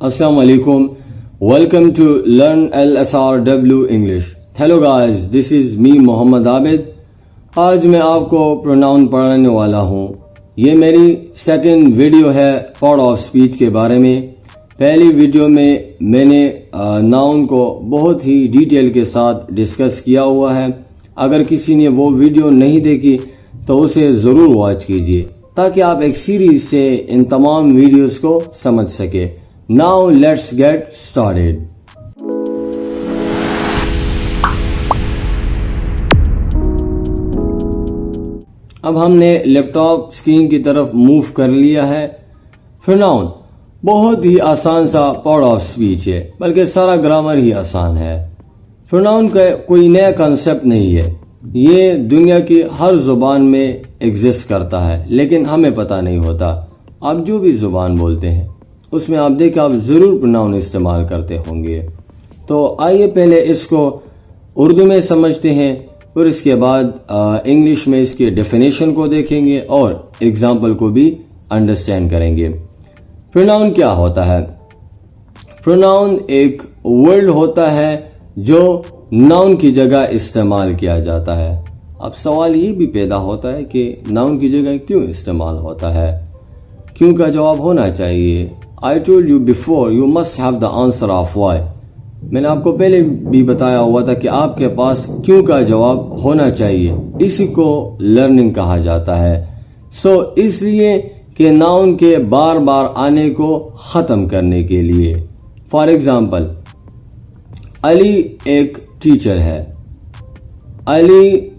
Assalamu alaikum. Welcome to Learn LSRW English. Hello guys, this is me Mohammad Abid. آج میں آپ کو pronoun پڑھانے والا ہوں. یہ میری سیکنڈ ویڈیو ہے پارٹ آف اسپیچ کے بارے میں. پہلی ویڈیو میں نے ناؤن کو بہت ہی ڈیٹیل کے ساتھ ڈسکس کیا ہوا ہے. اگر کسی نے وہ ویڈیو نہیں دیکھی تو اسے ضرور واچ کیجیے تاکہ آپ ایک سیریز سے ان تمام ویڈیوز کو سمجھ سکے. Now let's get started. اب ہم نے لیپ ٹاپ اسکرین کی طرف موو کر لیا ہے. پروناؤن بہت ہی آسان سا پارٹ آف اسپیچ ہے، بلکہ سارا گرامر ہی آسان ہے. پروناؤن کا کوئی نیا کنسپٹ نہیں ہے. یہ دنیا کی ہر زبان میں ایگزسٹ کرتا ہے، لیکن ہمیں پتہ نہیں ہوتا. آپ جو بھی زبان بولتے ہیں اس میں آپ دیکھیں آپ ضرور پروناؤن استعمال کرتے ہوں گے. تو آئیے پہلے اس کو اردو میں سمجھتے ہیں، پھر اس کے بعد انگلش میں اس کی ڈیفینیشن کو دیکھیں گے اور ایگزامپل کو بھی انڈرسٹینڈ کریں گے. پروناؤن کیا ہوتا ہے؟ پروناؤن ایک ورڈ ہوتا ہے جو ناؤن کی جگہ استعمال کیا جاتا ہے. اب سوال یہ بھی پیدا ہوتا ہے کہ ناؤن کی جگہ کیوں استعمال ہوتا ہے؟ کیوں کا جواب ہونا چاہیے. I told you before you must have the answer of why. میں نے آپ کو پہلے بھی بتایا ہوا تھا کہ آپ کے پاس کیوں کا جواب ہونا چاہیے. اسی کو لرننگ کہا جاتا ہے. اس لیے کہ ناؤن کے بار بار آنے کو ختم کرنے کے لیے. فار ایگزامپل، علی ایک ٹیچر ہے. علی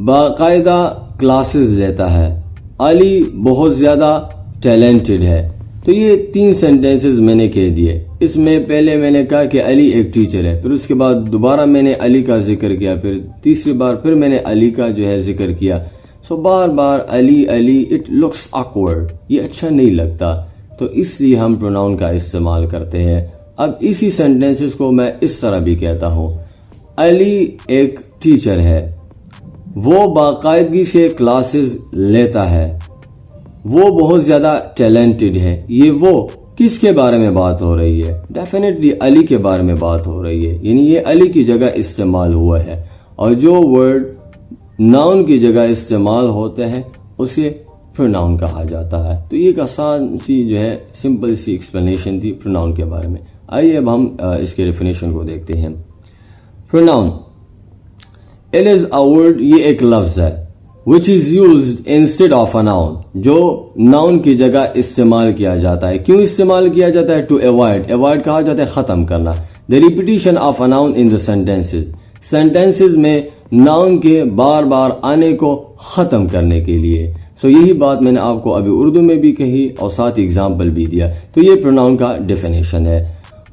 باقاعدہ کلاسز لیتا ہے. علی بہت زیادہ ٹیلنٹڈ ہے. تو یہ 3 سینٹینسز میں نے کہہ دیے. اس میں پہلے میں نے کہا کہ علی ایک ٹیچر ہے، پھر اس کے بعد دوبارہ میں نے علی کا ذکر کیا، پھر تیسری بار پھر میں نے علی کا ذکر کیا. بار بار علی علی، اٹ لکس آکورڈ، یہ اچھا نہیں لگتا. تو اس لیے ہم پروناؤن کا استعمال کرتے ہیں. اب اسی سینٹینسز کو میں اس طرح بھی کہتا ہوں، علی ایک ٹیچر ہے، وہ باقاعدگی سے کلاسز لیتا ہے، وہ بہت زیادہ ٹیلنٹڈ ہے. یہ وہ کس کے بارے میں بات ہو رہی ہے؟ ڈیفینیٹلی علی کے بارے میں بات ہو رہی ہے. یعنی یہ علی کی جگہ استعمال ہوا ہے، اور جو ورڈ ناؤن کی جگہ استعمال ہوتے ہیں اسے پروناؤن کہا جاتا ہے. تو یہ ایک آسان سی سمپل سی ایکسپلینیشن تھی پروناؤن کے بارے میں. آئیے اب ہم اس کے ڈیفینیشن کو دیکھتے ہیں. Pronoun it is a word, یہ ایک لفظ ہے which is used instead of a noun، جو ناؤن کی جگہ استعمال کیا جاتا ہے. کیوں استعمال کیا جاتا ہے؟ to avoid کہا جاتا ہے ختم کرنا. the repetition of a noun in the sentences میں ناؤن کے بار بار آنے کو ختم کرنے کے لیے. یہی بات میں نے آپ کو ابھی اردو میں بھی کہی اور ساتھ ایگزامپل بھی دیا. تو یہ پروناؤن کا ڈیفینیشن ہے.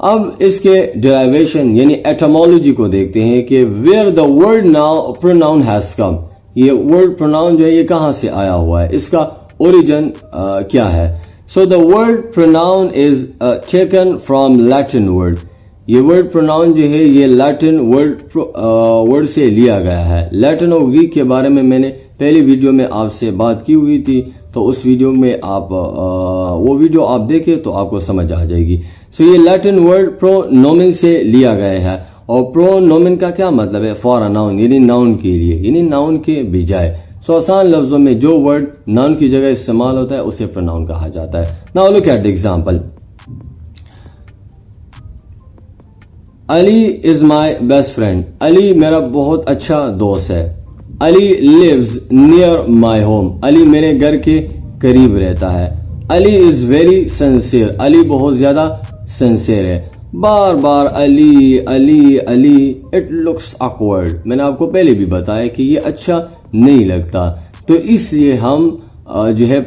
اب اس کے ڈیرائیویشن یعنی ایٹمالوجی کو دیکھتے ہیں کہ where the word pronoun has come. یہ ورڈ پروناؤن یہ کہاں سے آیا ہوا ہے، اس کا اوریجن کیا ہے. the word pronoun is taken from Latin word. یہ ورڈ پروناؤن یہ لیٹن ورڈ سے لیا گیا ہے. لیٹن اور گریک کے بارے میں نے پہلی ویڈیو میں آپ سے بات کی ہوئی تھی، تو اس ویڈیو میں آپ وہ ویڈیو آپ دیکھیں تو آپ کو سمجھ آ جائے گی. یہ لیٹن ورڈ پرونومن سے لیا گیا ہے. اور پرونومن کا کیا مطلب ہے؟ فار اے ناؤن، یعنی ناؤن کے لیے، یعنی ناؤن کے بجائے. آسان لفظوں میں جو ورڈ ناؤن کی جگہ استعمال ہوتا ہے اسے پروناؤن کہا جاتا ہے. Now look at the example. Ali is my best friend. Ali میرا بہت اچھا دوست ہے. علی lives near my home. علی میرے گھر کے قریب رہتا ہے. علی از ویری sincere. علی بہت زیادہ سنسیئر ہے. بار بار علی علی علی، اٹ لکس آکورڈ. میں نے آپ کو پہلے بھی بتایا کہ یہ اچھا نہیں لگتا. تو اس لیے ہم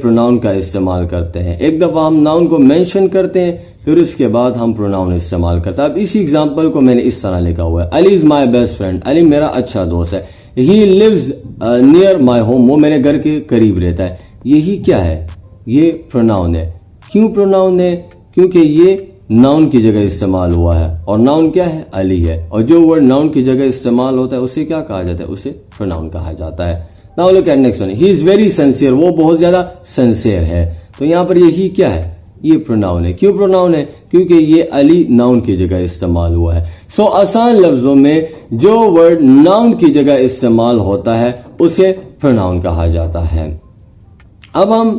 پروناؤن کا استعمال کرتے ہیں. ایک دفعہ ہم ناؤن کو مینشن کرتے ہیں، پھر اس کے بعد ہم پروناؤن استعمال کرتے ہیں. اب اسی ایگزامپل کو میں نے اس طرح لکھا ہوا ہے، علی is my best friend. Ali میرا اچھا دوست ہے. ہی لیوز نیئر مائی ہوم. وہ میرے گھر کے قریب رہتا ہے. یہی کیا ہے؟ یہ پروناؤن ہے. کیوں پروناؤن ہے؟ کیونکہ یہ ناؤن کی جگہ استعمال ہوا ہے، اور ناؤن کیا ہے؟ علی ہے. اور جو ورڈ ناؤن کی جگہ استعمال ہوتا ہے اسے کیا کہا جاتا ہے؟ اسے پروناؤن کہا جاتا ہے. Now look at next one. He is very sincere. وہ بہت زیادہ سنسیئر ہے. تو یہاں پر یہی کیا ہے؟ یہ پروناؤن ہے. کیوں پروناؤن ہے؟ کیونکہ یہ علی ناؤن کی جگہ استعمال ہوا ہے. سو آسان لفظوں میں جو ورڈ ناؤن کی جگہ استعمال ہوتا ہے اسے پروناؤن کہا جاتا ہے. اب ہم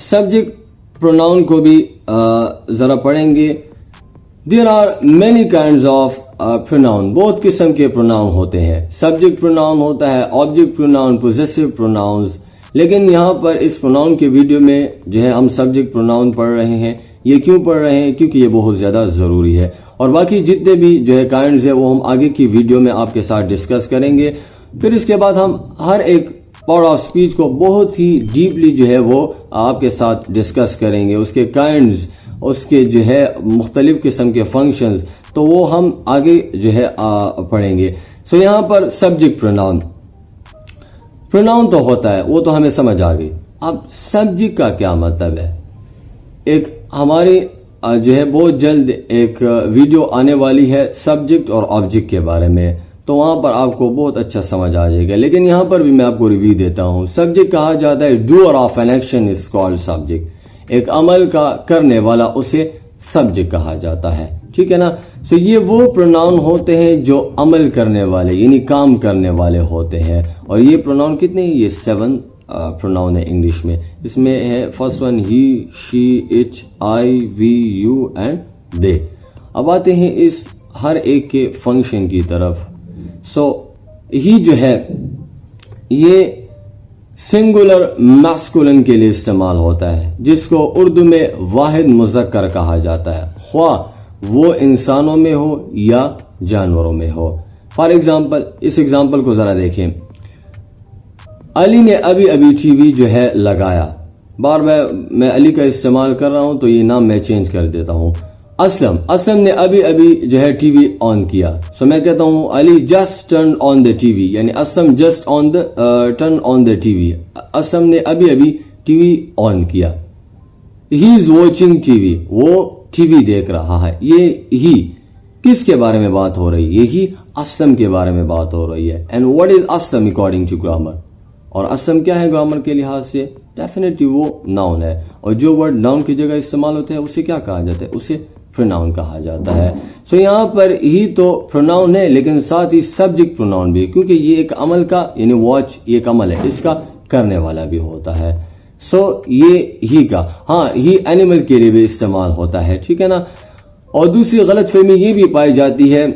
سبجیکٹ پروناؤن کو بھی ذرا پڑھیں گے. There are many kinds of pronoun. بہت قسم کے پروناؤن ہوتے ہیں. سبجیکٹ پروناؤن ہوتا ہے, آبجیکٹ پروناؤن, پوزیسو پروناؤنز. لیکن یہاں پر اس پروناؤن کے ویڈیو میں جو ہے ہم سبجیکٹ پروناؤن پڑھ رہے ہیں. یہ کیوں پڑھ رہے ہیں؟ کیونکہ یہ بہت زیادہ ضروری ہے. اور باقی جتنے بھی جو ہے کائنڈز ہیں وہ ہم آگے کی ویڈیو میں آپ کے ساتھ ڈسکس کریں گے. پھر اس کے بعد ہم ہر ایک پارٹ آف اسپیچ کو بہت ہی ڈیپلی جو ہے وہ آپ کے ساتھ ڈسکس کریں گے. اس کے کائنڈز, اس کے جو ہے مختلف قسم کے فنکشنز, تو وہ ہم آگے جو ہے پڑھیں گے. سو یہاں پر سبجیکٹ پروناؤن تو ہوتا ہے, وہ تو ہمیں سمجھ آ گئی. اب سبجیکٹ کا کیا مطلب ہے؟ ایک ہماری جو ہے بہت جلد ایک ویڈیو آنے والی ہے سبجیکٹ اور آبجیکٹ کے بارے میں, تو وہاں پر آپ کو بہت اچھا سمجھ آ جائے گا. لیکن یہاں پر بھی میں آپ کو ریویو دیتا ہوں. سبجیکٹ کہا جاتا ہے doer of an action is called subject. ایک عمل کا کرنے والا اسے سبجیکٹ کہا جاتا ہے. ٹھیک ہے نا. سو یہ وہ پروناؤن ہوتے ہیں جو عمل کرنے والے یعنی کام کرنے والے ہوتے ہیں. اور یہ پروناؤن کتنے ہیں؟ یہ 7 پروناؤن ہے انگلش میں. اس میں ہے first one he, she, it, I, we, you and they. اب آتے ہیں اس ہر ایک کے فنکشن کی طرف. سو ہی جو ہے یہ سنگولر میسکولن کے لیے استعمال ہوتا ہے, جس کو اردو میں واحد مذکر کہا جاتا ہے, خواہ وہ انسانوں میں ہو یا جانوروں میں ہو. فار ایگزامپل, اس ایگزامپل کو ذرا دیکھیں. علی نے ابھی ٹی وی جو ہے لگایا. بار بار میں علی کا استعمال کر رہا ہوں تو یہ نام میں چینج کر دیتا ہوں. اسلم نے ابھی جو ہے ٹی وی آن کیا. سو میں کہتا ہوں Ali just turn on the TV, یعنی Aslam just turn on the TV. Aslam نے ابھی ٹی وی آن کیا. ہی از واچنگ ٹی وی, وہ ٹی وی دیکھ رہا ہے. یہ ہی کس کے بارے میں بات ہو رہی ہے؟ یہی اسلم کے بارے میں بات ہو رہی ہے. And what is Aslam according to grammar? اور اسلم کیا ہے گرامر کے لحاظ سے؟ ڈیفینیٹلی وہ ناؤن ہے. اور جو ورڈ ناؤن کی جگہ استعمال ہوتے ہیں اسے کیا کہا جاتا ہے؟ اسے پروناؤن کہا جاتا ہے. سو یہاں پر ہی تو پروناؤن ہے, لیکن ساتھ ہی سبجیکٹ پروناؤن بھی, کیونکہ یہ ایک عمل کا یعنی واچ یہ ایک عمل ہے, اس کا کرنے والا بھی ہوتا ہے. سو یہ ہی کا, ہاں ہی اینیمل کے لیے بھی استعمال ہوتا ہے. ٹھیک ہے نا. اور دوسری غلط فہمی یہ بھی پائی جاتی ہے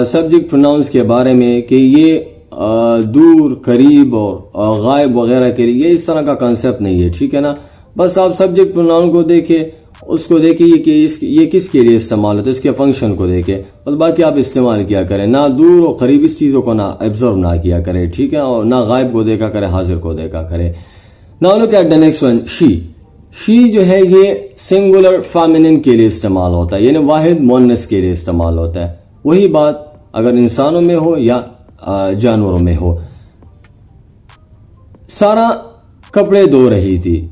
سبجیکٹ پروناؤنس کے بارے میں کہ یہ دور, قریب اور غائب وغیرہ کے لیے, یہ اس طرح کا کنسپٹ نہیں ہے. ٹھیک ہے نا. بس آپ سبجیکٹ پروناؤن کو دیکھیں, اس کو دیکھیے کہ یہ کس کے لیے استعمال ہوتا ہے, اس کے فنکشن کو دیکھیں, بس باقی آپ استعمال کیا کریں. نہ دور اور قریب اس چیزوں کو نہ ایبزرو نہ کیا کریں. ٹھیک ہے. اور نہ غائب کو دیکھا کرے, حاضر کو دیکھا کرے. Now look at the next one, she جو ہے یہ سنگولر فیمینن کے لیے استعمال ہوتا ہے, یعنی واحد مؤنث کے لیے استعمال ہوتا ہے. وہی بات اگر انسانوں میں ہو یا جانوروں میں ہو. سارا کپڑے دھو رہی تھی.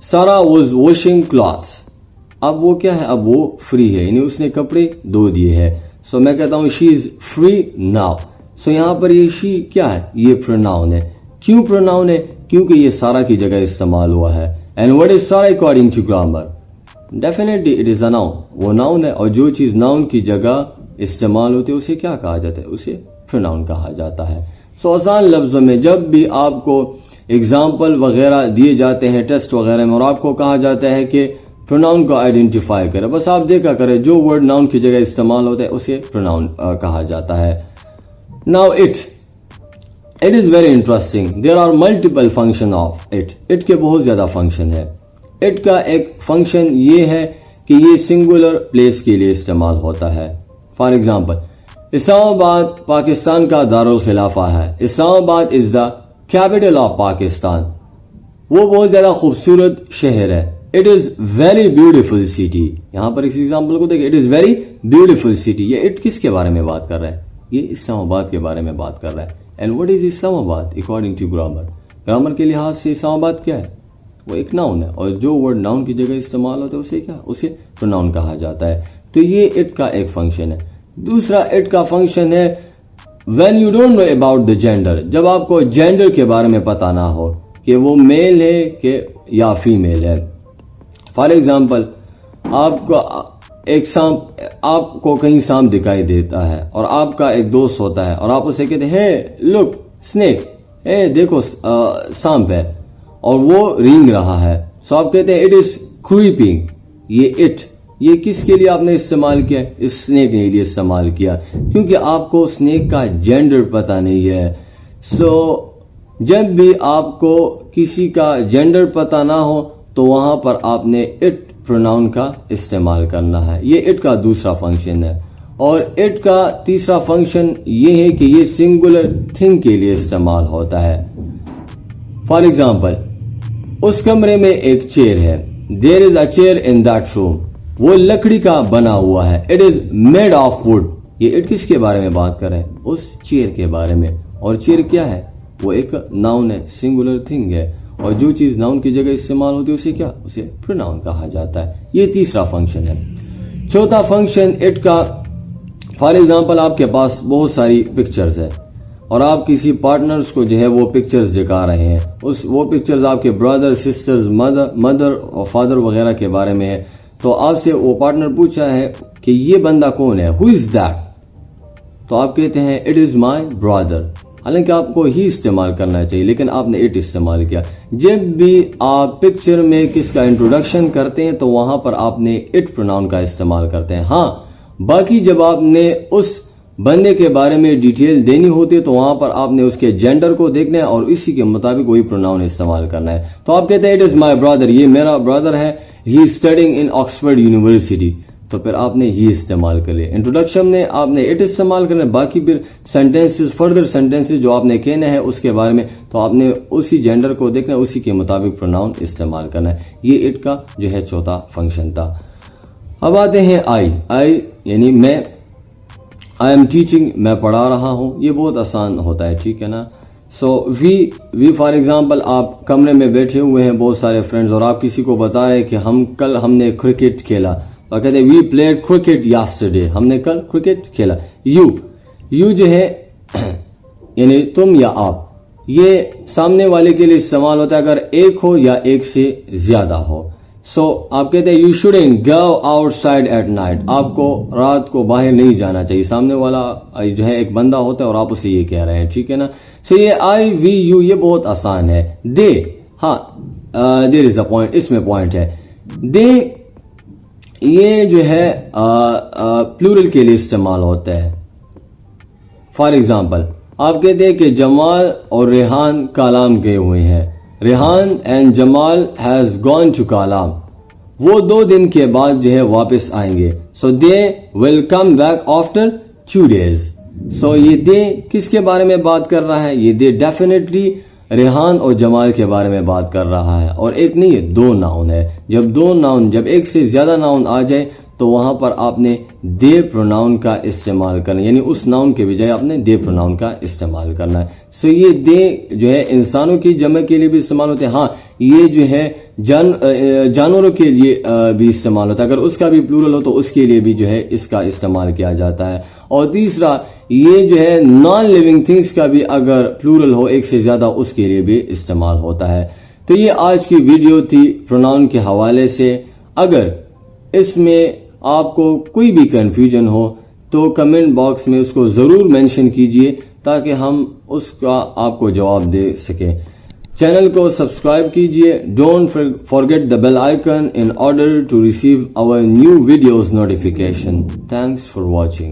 سارا واز واشنگ کلاتھس. اب وہ کیا ہے؟ اب وہ فری ہے, یعنی اس نے کپڑے دھو دیے ہیں. سو میں کہتا ہوں شی از فری ناؤ. سو یہاں پر یہ شی کیا ہے؟ یہ پروناؤن ہے. کیوں پروناؤن ہے؟ کیونکہ یہ سارا کی جگہ استعمال ہوا ہے. And what is Sara according to grammar? Definitely it is a noun. وہ ناؤن ہے, اور جو چیز ناؤن کی جگہ استعمال ہوتی ہے اسے کیا کہا جاتا ہے؟ اسے پروناؤن کہا جاتا ہے. سو آسان لفظوں میں جب بھی آپ کو ایگزامپل وغیرہ دیے جاتے ہیں ٹیسٹ وغیرہ میں, اور آپ کو کہا جاتا ہے کہ پروناؤن کو آئیڈینٹیفائی کرے, بس آپ دیکھا کرے جو ورڈ ناؤن کی جگہ استعمال ہوتا ہے اسے پروناؤن کہا جاتا ہے. Now It is very interesting. There are multiple functions of it. It کے بہت زیادہ فنکشن ہے. It کا ایک فنکشن یہ ہے کہ یہ سنگولر پلیس کے لیے استعمال ہوتا ہے. فار ایگزامپل, اسلام آباد پاکستان کا دارالخلافہ ہے. اسلام آباد از دا کیپٹل آف پاکستان. وہ بہت زیادہ خوبصورت شہر ہے. It is very beautiful city. یہاں پر اس ایگزامپل کو دیکھیں. It is very beautiful city. یہ it کس کے بارے میں بات کر رہا ہے؟ یہ اسلام آباد کے بارے میں بات کر رہا ہے. اینڈ وٹ از اسلام آباد اکارڈنگ ٹو گرامر؟ گرامر کے لحاظ سے اسلام آباد کیا ہے؟ وہ ایک ناؤن ہے, اور جو ورڈ ناؤن کی جگہ استعمال ہوتا ہے اسے کیا؟ اسے پروناؤن کہا جاتا ہے. تو یہ اٹ کا ایک فنکشن ہے. دوسرا اٹ کا فنکشن ہے when you don't know about the gender. جب آپ کو جینڈر کے بارے میں پتا نہ ہو کہ وہ میل ہے کہ یا فیمیل ہے. فار ایگزامپل آپ کو کہیں سانپ دکھائی دیتا ہے اور آپ کا ایک دوست ہوتا ہے اور آپ اسے کہتے ہیں ہے لک اسنیک، دیکھو سانپ ہے، اور وہ رینگ رہا ہے، سو آپ کہتے ہیں اٹ از کریپنگ. یہ کس کے لیے آپ نے استعمال کیا؟ اسنیک کے لیے استعمال کیا، کیونکہ آپ کو اسنیک کا جینڈر پتہ نہیں ہے. سو جب بھی آپ کو کسی کا جینڈر پتہ نہ ہو تو وہاں پر آپ نے اٹ پروناؤن کا استعمال کرنا ہے. یہ اٹ کا دوسرا فنکشن ہے. اور اٹ کا تیسرا فنکشن یہ ہے کہ یہ سنگولر تھنگ کے لیے استعمال ہوتا ہے. فار ایگزامپل اس کمرے میں ایک چیئر ہے، دیر از a chair in that room, وہ لکڑی کا بنا ہوا ہے، it is made of wood. یہ اٹ کس کے بارے میں بات کر رہے ہیں؟ اس چیئر کے بارے میں. اور چیئر کیا ہے؟ وہ ایک ناؤن ہے، سنگولر تھنگ ہے، اور جو چیز ناؤن کی جگہ استعمال ہوتی ہے اسے پروناؤن کہا جاتا ہے. یہ تیسرا فنکشن ہے. چوتھا فنکشن اٹ کا، فار ایگزامپل آپ کے پاس بہت ساری پکچرز ہے اور آپ کسی پارٹنرز کو جو ہے وہ پکچرز دکھا رہے ہیں، وہ پکچرز آپ کے برادر، سسٹرز، مدر اور فادر وغیرہ کے بارے میں ہے. تو آپ سے وہ پارٹنر پوچھا ہے کہ یہ بندہ کون ہے، ہو از دیٹ؟ تو آپ کہتے ہیں اٹ از مائی برادر. حالانکہ آپ کو ہی استعمال کرنا چاہیے لیکن آپ نے اٹ استعمال کیا. جب بھی آپ پکچر میں کس کا انٹروڈکشن کرتے ہیں تو وہاں پر آپ نے اٹ پروناؤن کا استعمال کرتے ہیں. ہاں باقی جب آپ نے اس بندے کے بارے میں ڈیٹیل دینی ہوتی ہے تو وہاں پر آپ نے اس کے جینڈر کو دیکھنا ہے اور اسی کے مطابق وہی پروناؤن استعمال کرنا ہے. تو آپ کہتے ہیں اٹ از مائی برادر، یہ میرا برادر ہے، ہی is studying in Oxford university. تو پھر آپ نے ہی استعمال کر لیا. انٹروڈکشن میں آپ نے اٹ استعمال کرنا ہے، باقی پھر سینٹینسز، فردر سینٹینسز جو آپ نے کہنا ہے اس کے بارے میں تو آپ نے اسی جینڈر کو دیکھنا ہے، اسی کے مطابق پروناؤن استعمال کرنا ہے. یہ اٹ کا جو ہے چوتھا فنکشن تھا. اب آتے ہیں آئی یعنی میں. آئی ایم ٹیچنگ، میں پڑھا رہا ہوں. یہ بہت آسان ہوتا ہے، ٹھیک ہے نا. سو وی فار ایگزامپل آپ کمرے میں بیٹھے ہوئے ہیں بہت سارے فرینڈز اور آپ کسی کو بتا رہے ہیں کہ کل ہم نے کرکٹ کھیلا، اور کہتے ہیں وی پلیڈ کرکٹ یسٹرڈے، ہم نے کل کرکٹ کھیلا. یو جو ہے یعنی تم یا آپ، یہ سامنے والے کے لیے استعمال ہوتا ہے اگر ایک ہو یا ایک سے زیادہ ہو. سو آپ کہتے ہیں you shouldn't go outside at night, آپ کو رات کو باہر نہیں جانا چاہیے. سامنے والا جو ہے ایک بندہ ہوتا ہے اور آپ اسے یہ کہہ رہے ہیں، ٹھیک ہے نا. سو یہ آئی وی یو یہ بہت آسان ہے. دے، ہاں دیر از اے پوائنٹ، اس میں پوائنٹ ہے. دے یہ جو ہے پلورل کے لیے استعمال ہوتا ہے. فار ایگزامپل آپ کہتے ہیں کہ جمال اور ریحان کالام گئے ہوئے ہیں. Rehan and Jamal has gone to Kalam, وہ 2 دن کے بعد جو ہے واپس آئیں گے. سو دے ول کم بیک آفٹر 2 days. سو یہ دے کس کے بارے میں بات کر رہا ہے؟ یہ دے ڈیفینیٹلی ریحان اور جمال کے بارے میں بات کر رہا ہے. اور ایک نہیں ہے، 2 ناؤن ہے. جب ایک سے زیادہ ناؤن آ جائے تو وہاں پر آپ نے دے پروناؤن کا استعمال کرنا، یعنی اس ناؤن کے بجائے آپ نے دے پروناؤن کا استعمال کرنا ہے. سو یہ دے جو ہے انسانوں کی جمع کے لیے بھی استعمال ہوتے ہیں. ہاں یہ جو ہے جانوروں کے لیے بھی استعمال ہوتا ہے، اگر اس کا بھی پلورل ہو تو اس کے لیے بھی جو ہے اس کا استعمال کیا جاتا ہے. اور تیسرا یہ جو ہے نان لیونگ تھنگس کا بھی اگر پلورل ہو ایک سے زیادہ اس کے لیے بھی استعمال ہوتا ہے. تو یہ آج کی ویڈیو تھی پروناؤن کے حوالے سے. اگر اس میں آپ کو کوئی بھی کنفیوژن ہو تو کمنٹ باکس میں اس کو ضرور مینشن کیجئے تاکہ ہم اس کا آپ کو جواب دے سکیں. چینل کو سبسکرائب کیجئے. Don't forget the bell icon in order to receive our new videos notification. Thanks for watching.